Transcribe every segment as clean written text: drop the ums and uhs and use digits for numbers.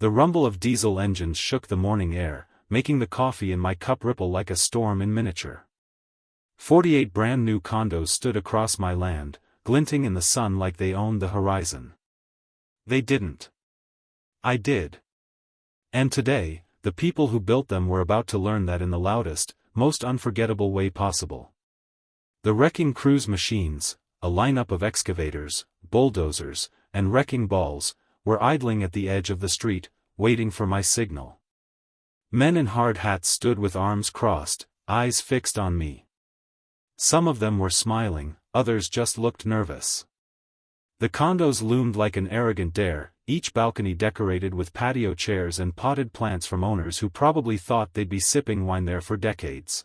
The rumble of diesel engines shook the morning air, making the coffee in my cup ripple like a storm in miniature. 48 brand new condos stood across my land, glinting in the sun like they owned the horizon. They didn't. I did. And today, the people who built them were about to learn that in the loudest, most unforgettable way possible. The wrecking crew's machines, a lineup of excavators, bulldozers, and wrecking balls, were idling at the edge of the street, waiting for my signal. Men in hard hats stood with arms crossed, eyes fixed on me. Some of them were smiling, others just looked nervous. The condos loomed like an arrogant dare, each balcony decorated with patio chairs and potted plants from owners who probably thought they'd be sipping wine there for decades.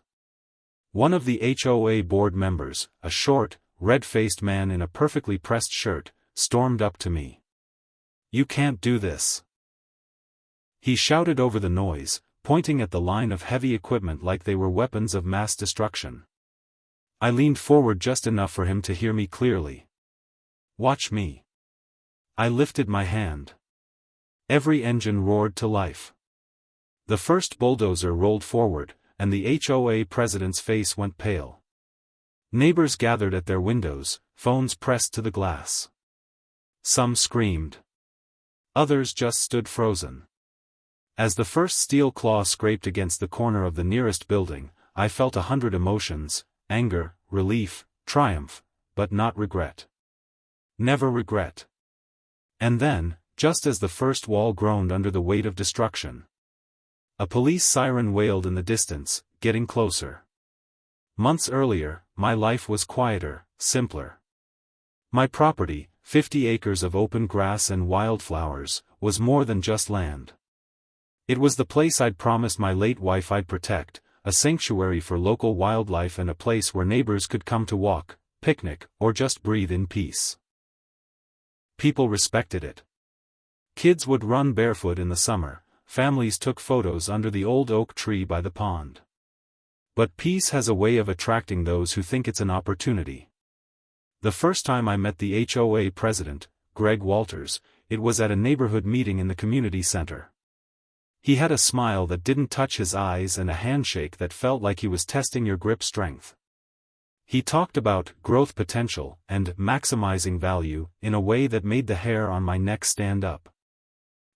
One of the HOA board members, a short, red-faced man in a perfectly pressed shirt, stormed up to me. "You can't do this." He shouted over the noise, pointing at the line of heavy equipment like they were weapons of mass destruction. I leaned forward just enough for him to hear me clearly. "Watch me." I lifted my hand. Every engine roared to life. The first bulldozer rolled forward, and the HOA president's face went pale. Neighbors gathered at their windows, phones pressed to the glass. Some screamed. Others just stood frozen. As the first steel claw scraped against the corner of the nearest building, I felt 100 emotions: anger, relief, triumph, but not regret. Never regret. And then, just as the first wall groaned under the weight of destruction, a police siren wailed in the distance, getting closer. Months earlier, my life was quieter, simpler. My property, 50 acres of open grass and wildflowers, was more than just land. It was the place I'd promised my late wife I'd protect, a sanctuary for local wildlife and a place where neighbors could come to walk, picnic, or just breathe in peace. People respected it. Kids would run barefoot in the summer, families took photos under the old oak tree by the pond. But peace has a way of attracting those who think it's an opportunity. The first time I met the HOA president, Greg Walters, it was at a neighborhood meeting in the community center. He had a smile that didn't touch his eyes and a handshake that felt like he was testing your grip strength. He talked about growth potential and maximizing value in a way that made the hair on my neck stand up.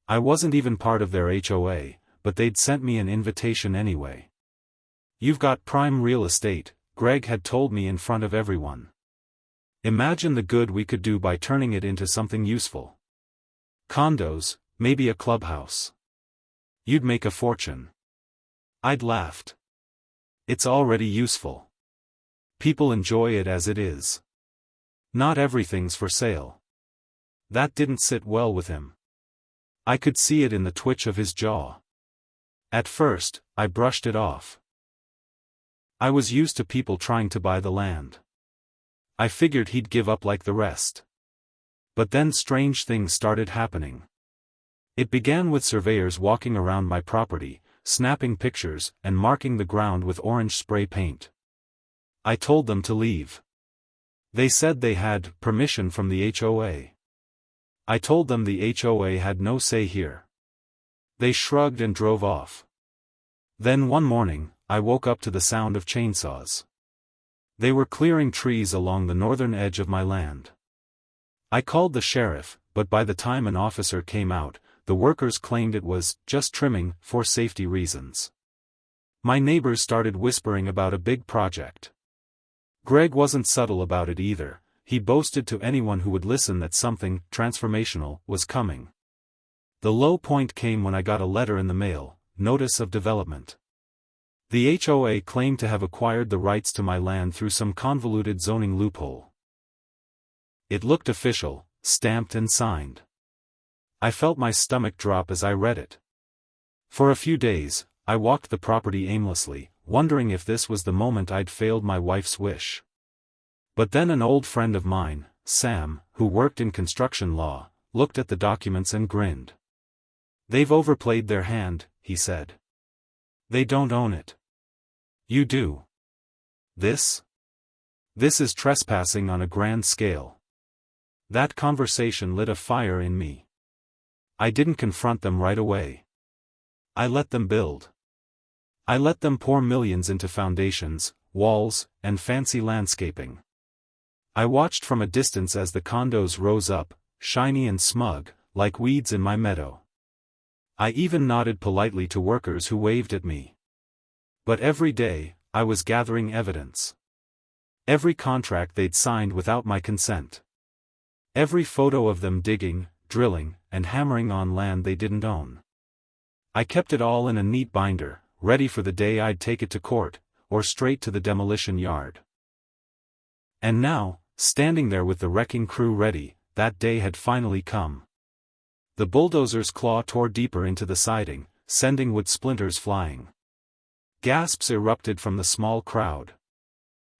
I wasn't even part of their HOA, but they'd sent me an invitation anyway. "You've got prime real estate," Greg had told me in front of everyone. "Imagine the good we could do by turning it into something useful. Condos, maybe a clubhouse. You'd make a fortune." I'd laughed. "It's already useful. People enjoy it as it is. Not everything's for sale." That didn't sit well with him. I could see it in the twitch of his jaw. At first, I brushed it off. I was used to people trying to buy the land. I figured he'd give up like the rest. But then strange things started happening. It began with surveyors walking around my property, snapping pictures and marking the ground with orange spray paint. I told them to leave. They said they had permission from the HOA. I told them the HOA had no say here. They shrugged and drove off. Then one morning, I woke up to the sound of chainsaws. They were clearing trees along the northern edge of my land. I called the sheriff, but by the time an officer came out, the workers claimed it was just trimming for safety reasons. My neighbors started whispering about a big project. Greg wasn't subtle about it either. He boasted to anyone who would listen that something transformational was coming. The low point came when I got a letter in the mail, notice of development. The HOA claimed to have acquired the rights to my land through some convoluted zoning loophole. It looked official, stamped and signed. I felt my stomach drop as I read it. For a few days, I walked the property aimlessly, wondering if this was the moment I'd failed my wife's wish. But then an old friend of mine, Sam, who worked in construction law, looked at the documents and grinned. "They've overplayed their hand," he said. "They don't own it. You do. This is trespassing on a grand scale." That conversation lit a fire in me. I didn't confront them right away. I let them build. I let them pour millions into foundations, walls, and fancy landscaping. I watched from a distance as the condos rose up, shiny and smug, like weeds in my meadow. I even nodded politely to workers who waved at me. But every day, I was gathering evidence. Every contract they'd signed without my consent. Every photo of them digging, drilling, and hammering on land they didn't own. I kept it all in a neat binder, ready for the day I'd take it to court, or straight to the demolition yard. And now, standing there with the wrecking crew ready, that day had finally come. The bulldozer's claw tore deeper into the siding, sending wood splinters flying. Gasps erupted from the small crowd.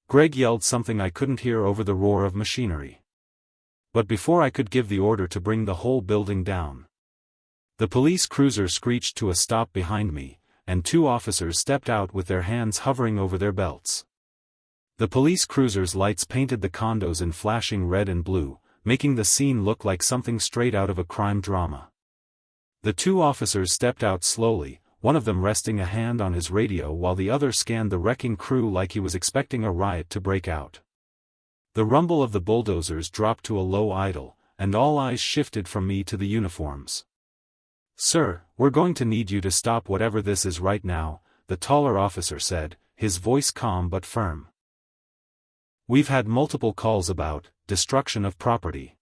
Greg yelled something I couldn't hear over the roar of machinery. But before I could give the order to bring the whole building down, the police cruiser screeched to a stop behind me, and 2 officers stepped out with their hands hovering over their belts. The police cruiser's lights painted the condos in flashing red and blue, making the scene look like something straight out of a crime drama. The 2 officers stepped out slowly, one of them resting a hand on his radio while the other scanned the wrecking crew like he was expecting a riot to break out. The rumble of the bulldozers dropped to a low idle, and all eyes shifted from me to the uniforms. "Sir, we're going to need you to stop whatever this is right now," the taller officer said, his voice calm but firm. "We've had multiple calls about destruction of property."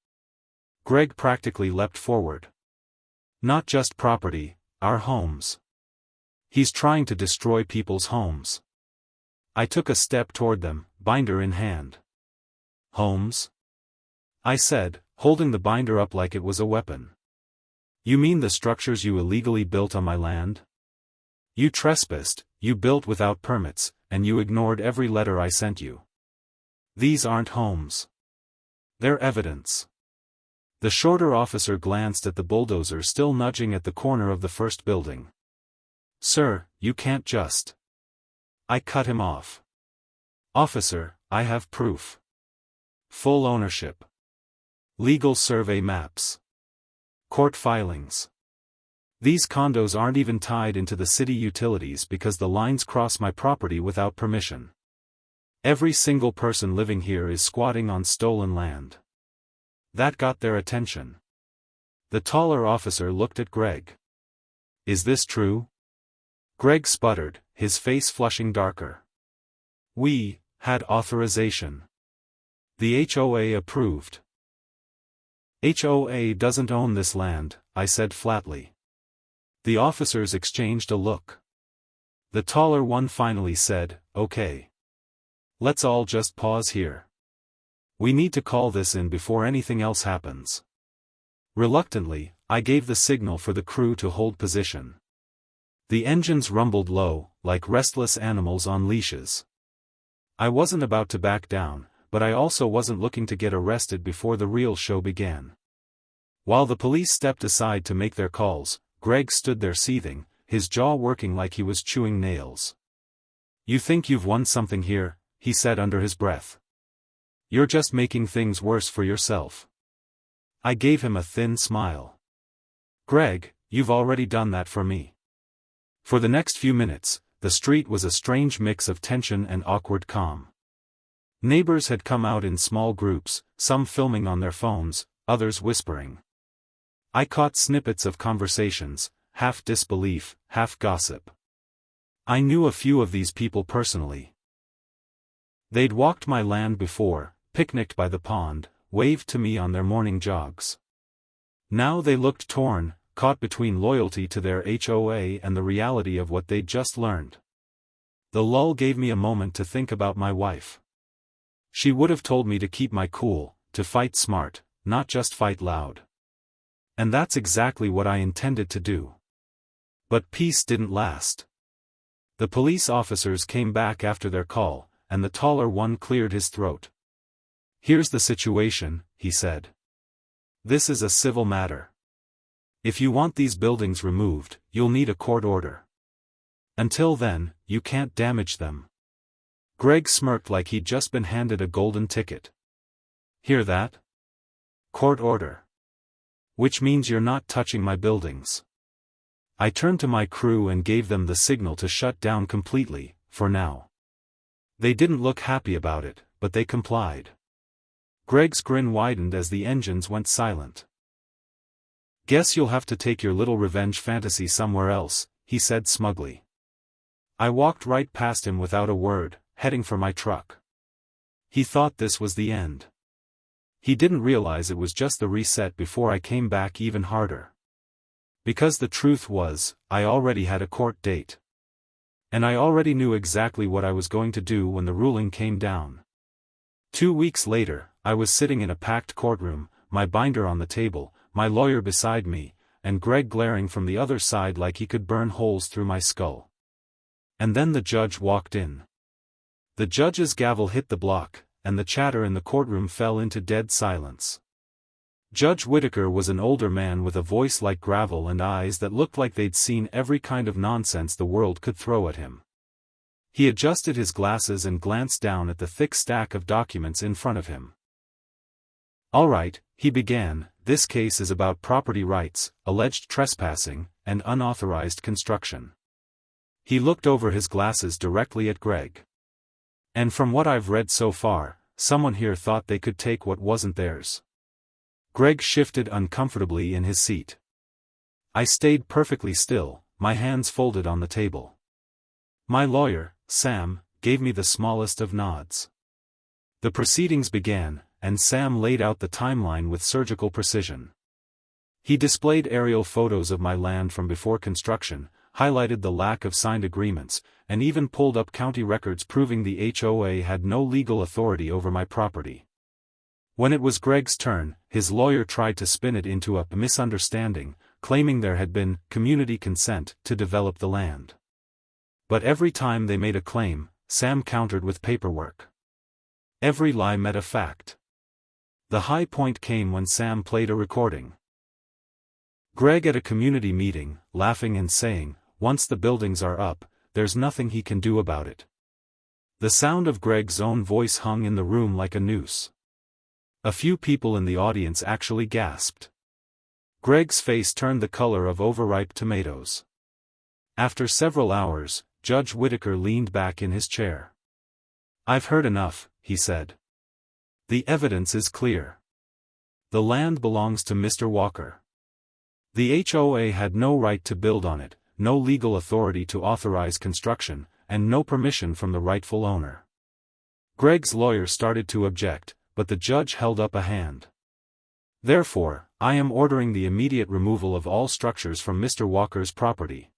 Greg practically leapt forward. "Not just property, our homes. He's trying to destroy people's homes." I took a step toward them, binder in hand. "Homes?" I said, holding the binder up like it was a weapon. "You mean the structures you illegally built on my land? You trespassed, you built without permits, and you ignored every letter I sent you. These aren't homes. They're evidence." The shorter officer glanced at the bulldozer still nudging at the corner of the first building. "Sir, you can't just..." I cut him off. "Officer, I have proof. Full ownership. Legal survey maps. Court filings. These condos aren't even tied into the city utilities because the lines cross my property without permission. Every single person living here is squatting on stolen land." That got their attention. The taller officer looked at Greg. "Is this true?" Greg sputtered, his face flushing darker. "We had authorization. The HOA approved." "HOA doesn't own this land," I said flatly. The officers exchanged a look. The taller one finally said, "Okay. Let's all just pause here. We need to call this in before anything else happens." Reluctantly, I gave the signal for the crew to hold position. The engines rumbled low, like restless animals on leashes. I wasn't about to back down, but I also wasn't looking to get arrested before the real show began. While the police stepped aside to make their calls, Greg stood there seething, his jaw working like he was chewing nails. "You think you've won something here," he said under his breath. "You're just making things worse for yourself." I gave him a thin smile. "Greg, you've already done that for me." For the next few minutes, the street was a strange mix of tension and awkward calm. Neighbors had come out in small groups, some filming on their phones, others whispering. I caught snippets of conversations, half disbelief, half gossip. I knew a few of these people personally. They'd walked my land before, picnicked by the pond, waved to me on their morning jogs. Now they looked torn, caught between loyalty to their HOA and the reality of what they'd just learned. The lull gave me a moment to think about my wife. She would have told me to keep my cool, to fight smart, not just fight loud. And that's exactly what I intended to do. But peace didn't last. The police officers came back after their call, and the taller one cleared his throat. "Here's the situation," he said. "This is a civil matter. If you want these buildings removed, you'll need a court order. Until then, you can't damage them." Greg smirked like he'd just been handed a golden ticket. "Hear that? Court order. Which means you're not touching my buildings. I turned to my crew and gave them the signal to shut down completely, for now. They didn't look happy about it, but they complied. Greg's grin widened as the engines went silent. "Guess you'll have to take your little revenge fantasy somewhere else," he said smugly. I walked right past him without a word, heading for my truck. He thought this was the end. He didn't realize it was just the reset before I came back even harder. Because the truth was, I already had a court date. And I already knew exactly what I was going to do when the ruling came down. 2 weeks later, I was sitting in a packed courtroom, my binder on the table, my lawyer beside me, and Greg glaring from the other side like he could burn holes through my skull. And then the judge walked in. The judge's gavel hit the block, and the chatter in the courtroom fell into dead silence. Judge Whitaker was an older man with a voice like gravel and eyes that looked like they'd seen every kind of nonsense the world could throw at him. He adjusted his glasses and glanced down at the thick stack of documents in front of him. "All right," he began, "this case is about property rights, alleged trespassing, and unauthorized construction." He looked over his glasses directly at Greg. "And from what I've read so far, someone here thought they could take what wasn't theirs." Greg shifted uncomfortably in his seat. I stayed perfectly still, my hands folded on the table. My lawyer, Sam, gave me the smallest of nods. The proceedings began, and Sam laid out the timeline with surgical precision. He displayed aerial photos of my land from before construction, highlighted the lack of signed agreements, and even pulled up county records proving the HOA had no legal authority over my property. When it was Greg's turn, his lawyer tried to spin it into a misunderstanding, claiming there had been community consent to develop the land. But every time they made a claim, Sam countered with paperwork. Every lie met a fact. The high point came when Sam played a recording. Greg at a community meeting, laughing and saying, "Once the buildings are up, there's nothing he can do about it." The sound of Greg's own voice hung in the room like a noose. A few people in the audience actually gasped. Greg's face turned the color of overripe tomatoes. After several hours, Judge Whitaker leaned back in his chair. "I've heard enough," he said. "The evidence is clear. The land belongs to Mr. Walker. The HOA had no right to build on it, no legal authority to authorize construction, and no permission from the rightful owner." Greg's lawyer started to object, but the judge held up a hand. "Therefore, I am ordering the immediate removal of all structures from Mr. Walker's property.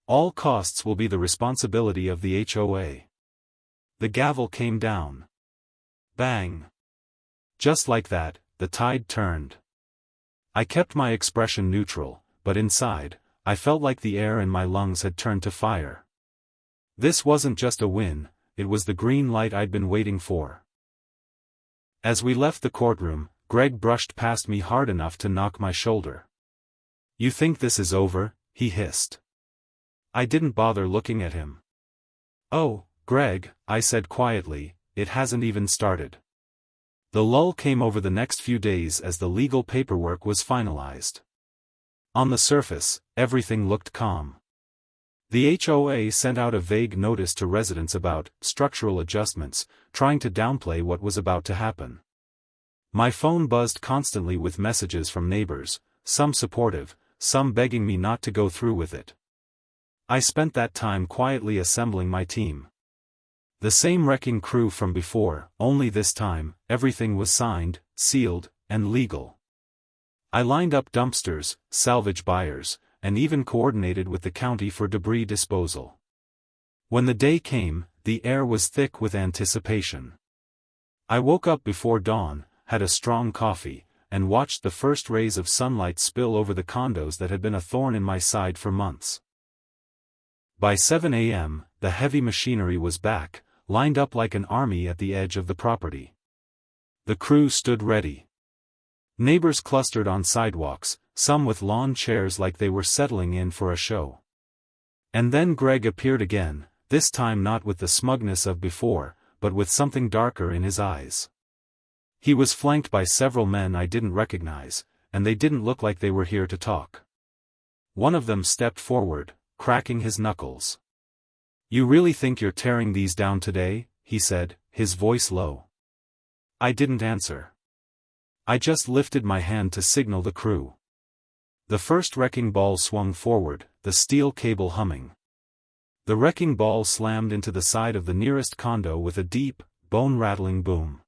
All costs will be the responsibility of the HOA." The gavel came down. Bang! Just like that, the tide turned. I kept my expression neutral, but inside, I felt like the air in my lungs had turned to fire. This wasn't just a win, it was the green light I'd been waiting for. As we left the courtroom, Greg brushed past me hard enough to knock my shoulder. "You think this is over?" he hissed. I didn't bother looking at him. "Oh, Greg," I said quietly, "it hasn't even started." The lull came over the next few days as the legal paperwork was finalized. On the surface, everything looked calm. The HOA sent out a vague notice to residents about structural adjustments, trying to downplay what was about to happen. My phone buzzed constantly with messages from neighbors, some supportive, some begging me not to go through with it. I spent that time quietly assembling my team. The same wrecking crew from before, only this time, everything was signed, sealed, and legal. I lined up dumpsters, salvage buyers, and even coordinated with the county for debris disposal. When the day came, the air was thick with anticipation. I woke up before dawn, had a strong coffee, and watched the first rays of sunlight spill over the condos that had been a thorn in my side for months. By 7 a.m., the heavy machinery was back, lined up like an army at the edge of the property. The crew stood ready. Neighbors clustered on sidewalks, some with lawn chairs like they were settling in for a show. And then Greg appeared again, this time not with the smugness of before, but with something darker in his eyes. He was flanked by several men I didn't recognize, and they didn't look like they were here to talk. One of them stepped forward, cracking his knuckles. "You really think you're tearing these down today?" he said, his voice low. I didn't answer. I just lifted my hand to signal the crew. The first wrecking ball swung forward, the steel cable humming. The wrecking ball slammed into the side of the nearest condo with a deep, bone-rattling boom.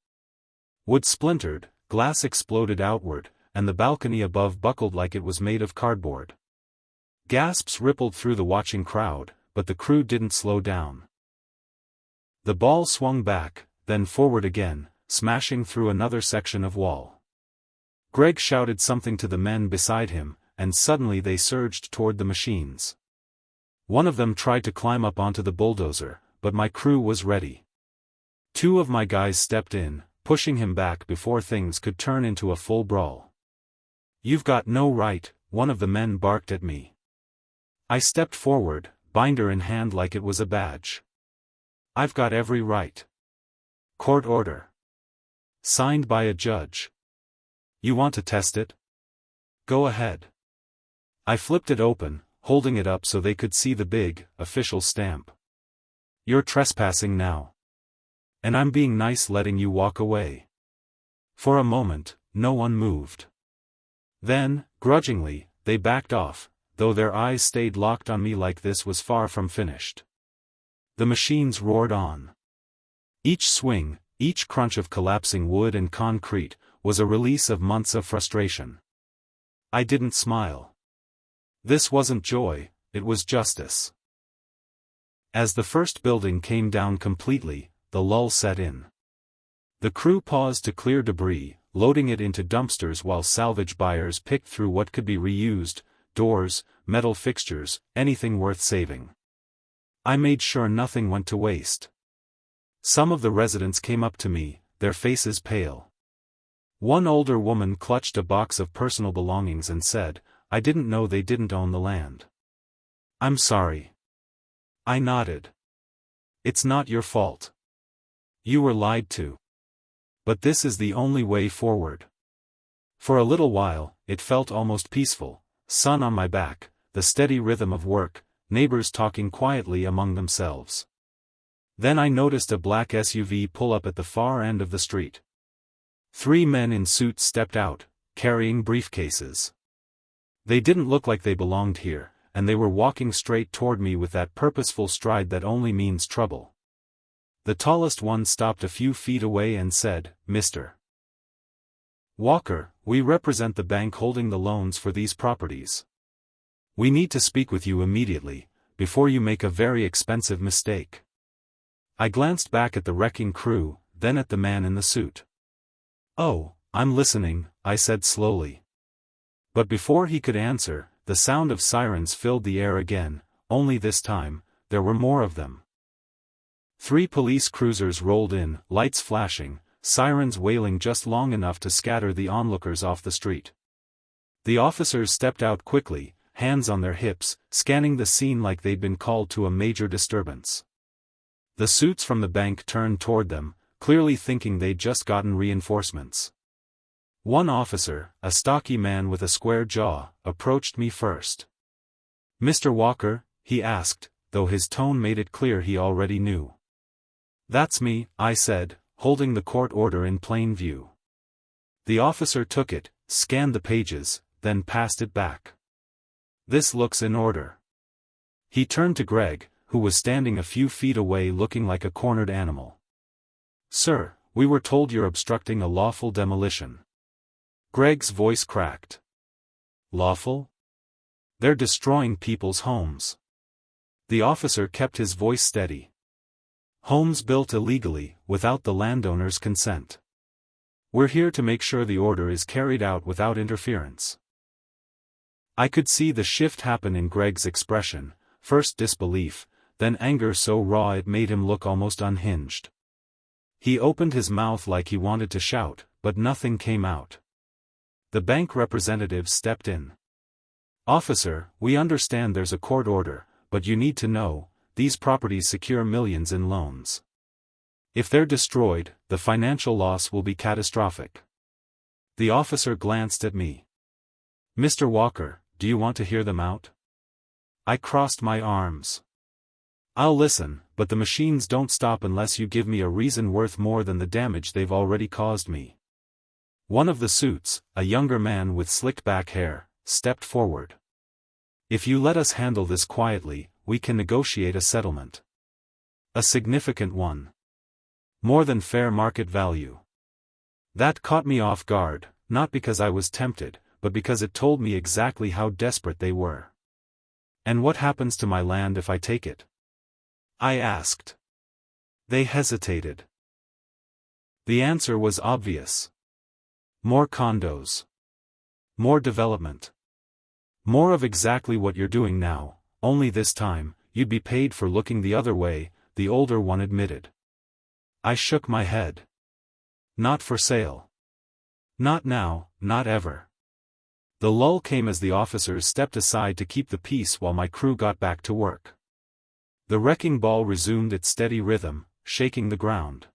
Wood splintered, glass exploded outward, and the balcony above buckled like it was made of cardboard. Gasps rippled through the watching crowd, but the crew didn't slow down. The ball swung back, then forward again, smashing through another section of wall. Greg shouted something to the men beside him, and suddenly they surged toward the machines. One of them tried to climb up onto the bulldozer, but my crew was ready. Two of my guys stepped in, pushing him back before things could turn into a full brawl. "You've got no right," one of the men barked at me. I stepped forward, binder in hand like it was a badge. "I've got every right." Court order. Signed by a judge. "You want to test it? Go ahead." I flipped it open, holding it up so they could see the big, official stamp. "You're trespassing now. And I'm being nice letting you walk away." For a moment, no one moved. Then, grudgingly, they backed off, though their eyes stayed locked on me like this was far from finished. The machines roared on. Each swing, each crunch of collapsing wood and concrete, was a release of months of frustration. I didn't smile. This wasn't joy, it was justice. As the first building came down completely, the lull set in. The crew paused to clear debris, loading it into dumpsters while salvage buyers picked through what could be reused: doors, metal fixtures, anything worth saving. I made sure nothing went to waste. Some of the residents came up to me, their faces pale. One older woman clutched a box of personal belongings and said, "I didn't know they didn't own the land." "I'm sorry." I nodded. "It's not your fault. You were lied to. But this is the only way forward." For a little while, it felt almost peaceful: sun on my back, the steady rhythm of work, neighbors talking quietly among themselves. Then I noticed a black SUV pull up at the far end of the street. 3 men in suits stepped out, carrying briefcases. They didn't look like they belonged here, and they were walking straight toward me with that purposeful stride that only means trouble. The tallest one stopped a few feet away and said, "Mr. Walker, we represent the bank holding the loans for these properties. We need to speak with you immediately, before you make a very expensive mistake." I glanced back at the wrecking crew, then at the man in the suit. "Oh, I'm listening," I said slowly. But before he could answer, the sound of sirens filled the air again, only this time, there were more of them. 3 police cruisers rolled in, lights flashing, sirens wailing just long enough to scatter the onlookers off the street. The officers stepped out quickly, hands on their hips, scanning the scene like they'd been called to a major disturbance. The suits from the bank turned toward them, clearly thinking they'd just gotten reinforcements. One officer, a stocky man with a square jaw, approached me first. "Mr. Walker?" he asked, though his tone made it clear he already knew. "That's me," I said, holding the court order in plain view. The officer took it, scanned the pages, then passed it back. "This looks in order." He turned to Greg, who was standing a few feet away looking like a cornered animal. "Sir, we were told you're obstructing a lawful demolition." Greg's voice cracked. "Lawful? They're destroying people's homes." The officer kept his voice steady. "Homes built illegally, without the landowner's consent. We're here to make sure the order is carried out without interference." I could see the shift happen in Greg's expression, first disbelief, then anger so raw it made him look almost unhinged. He opened his mouth like he wanted to shout, but nothing came out. The bank representative stepped in. "Officer, we understand there's a court order, but you need to know, these properties secure millions in loans. If they're destroyed, the financial loss will be catastrophic." The officer glanced at me. Mr. Walker, do you want to hear them out? I crossed my arms. I'll listen, but the machines don't stop unless you give me a reason worth more than the damage they've already caused me. One of the suits, a younger man with slicked back hair, stepped forward. If you let us handle this quietly, we can negotiate a settlement. A significant one. More than fair market value. That caught me off guard, not because I was tempted, but because it told me exactly how desperate they were. And what happens to my land if I take it? I asked. They hesitated. The answer was obvious. More condos. More development. More of exactly what you're doing now, only this time, you'd be paid for looking the other way, the older one admitted. I shook my head. Not for sale. Not now, not ever. The lull came as the officers stepped aside to keep the peace while my crew got back to work. The wrecking ball resumed its steady rhythm, shaking the ground.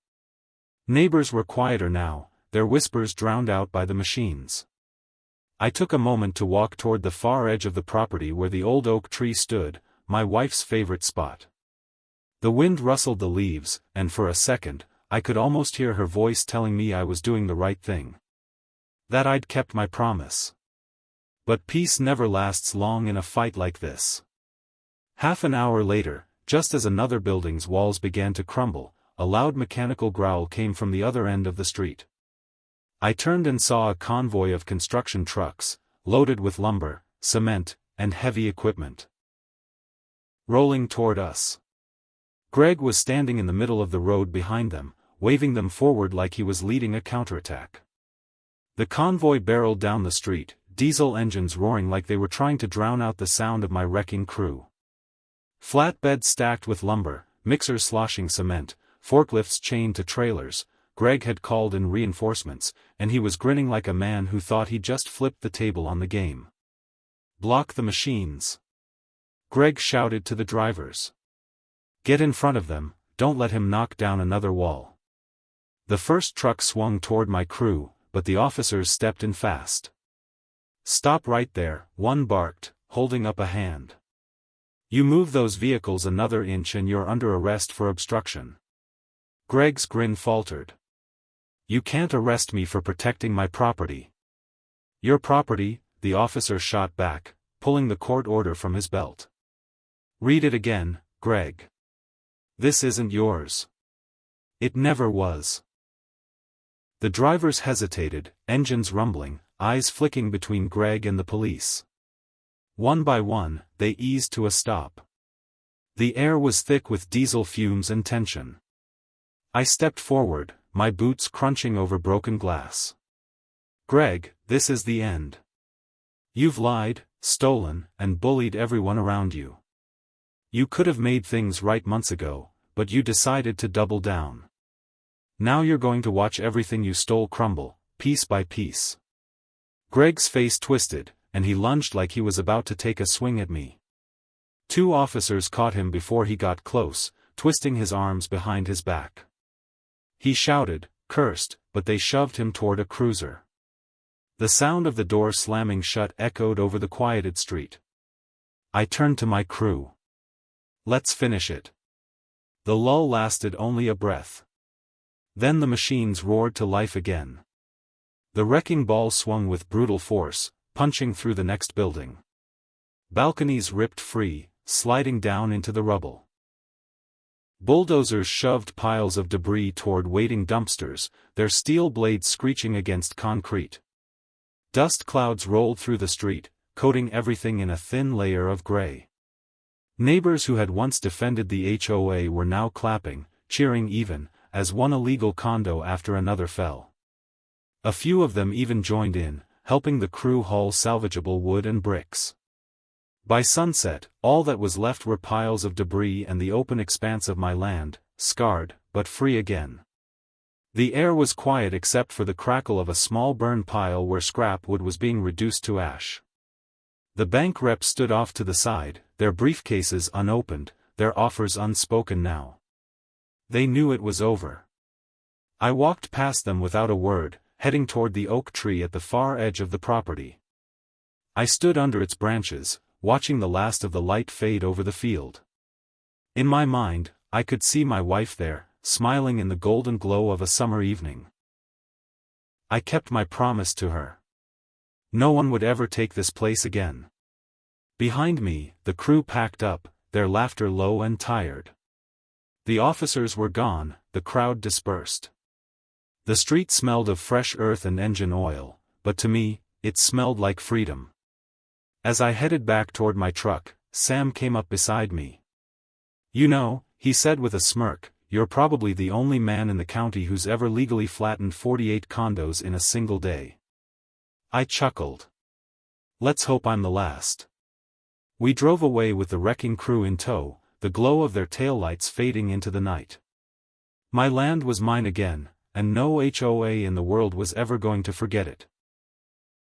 Neighbors were quieter now, their whispers drowned out by the machines. I took a moment to walk toward the far edge of the property where the old oak tree stood, my wife's favorite spot. The wind rustled the leaves, and for a second, I could almost hear her voice telling me I was doing the right thing. That I'd kept my promise. But peace never lasts long in a fight like this. Half an hour later, just as another building's walls began to crumble, a loud mechanical growl came from the other end of the street. I turned and saw a convoy of construction trucks, loaded with lumber, cement, and heavy equipment, rolling toward us. Greg was standing in the middle of the road behind them, waving them forward like he was leading a counterattack. The convoy barreled down the street, diesel engines roaring like they were trying to drown out the sound of my wrecking crew. Flatbeds stacked with lumber, mixers sloshing cement, forklifts chained to trailers. Greg had called in reinforcements, and he was grinning like a man who thought he'd just flipped the table on the game. Block the machines. Greg shouted to the drivers. Get in front of them, don't let him knock down another wall. The first truck swung toward my crew, but the officers stepped in fast. Stop right there, one barked, holding up a hand. You move those vehicles another inch and you're under arrest for obstruction. Greg's grin faltered. You can't arrest me for protecting my property. Your property, the officer shot back, pulling the court order from his belt. Read it again, Greg. This isn't yours. It never was. The drivers hesitated, engines rumbling, eyes flicking between Greg and the police. One by one, they eased to a stop. The air was thick with diesel fumes and tension. I stepped forward, my boots crunching over broken glass. Greg, this is the end. You've lied, stolen, and bullied everyone around you. You could have made things right months ago, but you decided to double down. Now you're going to watch everything you stole crumble, piece by piece. Greg's face twisted, and he lunged like he was about to take a swing at me. Two officers caught him before he got close, twisting his arms behind his back. He shouted, cursed, but they shoved him toward a cruiser. The sound of the door slamming shut echoed over the quieted street. I turned to my crew. Let's finish it. The lull lasted only a breath. Then the machines roared to life again. The wrecking ball swung with brutal force, punching through the next building. Balconies ripped free, sliding down into the rubble. Bulldozers shoved piles of debris toward waiting dumpsters, their steel blades screeching against concrete. Dust clouds rolled through the street, coating everything in a thin layer of gray. Neighbors who had once defended the HOA were now clapping, cheering even, as one illegal condo after another fell. A few of them even joined in, helping the crew haul salvageable wood and bricks. By sunset, all that was left were piles of debris and the open expanse of my land, scarred, but free again. The air was quiet except for the crackle of a small burn pile where scrap wood was being reduced to ash. The bank reps stood off to the side, their briefcases unopened, their offers unspoken now. They knew it was over. I walked past them without a word, heading toward the oak tree at the far edge of the property. I stood under its branches, watching the last of the light fade over the field. In my mind, I could see my wife there, smiling in the golden glow of a summer evening. I kept my promise to her. No one would ever take this place again. Behind me, the crew packed up, their laughter low and tired. The officers were gone, the crowd dispersed. The street smelled of fresh earth and engine oil, but to me, it smelled like freedom. As I headed back toward my truck, Sam came up beside me. "You know," he said with a smirk, "you're probably the only man in the county who's ever legally flattened 48 condos in a single day." I chuckled. "Let's hope I'm the last." We drove away with the wrecking crew in tow, the glow of their taillights fading into the night. My land was mine again, and no HOA in the world was ever going to forget it.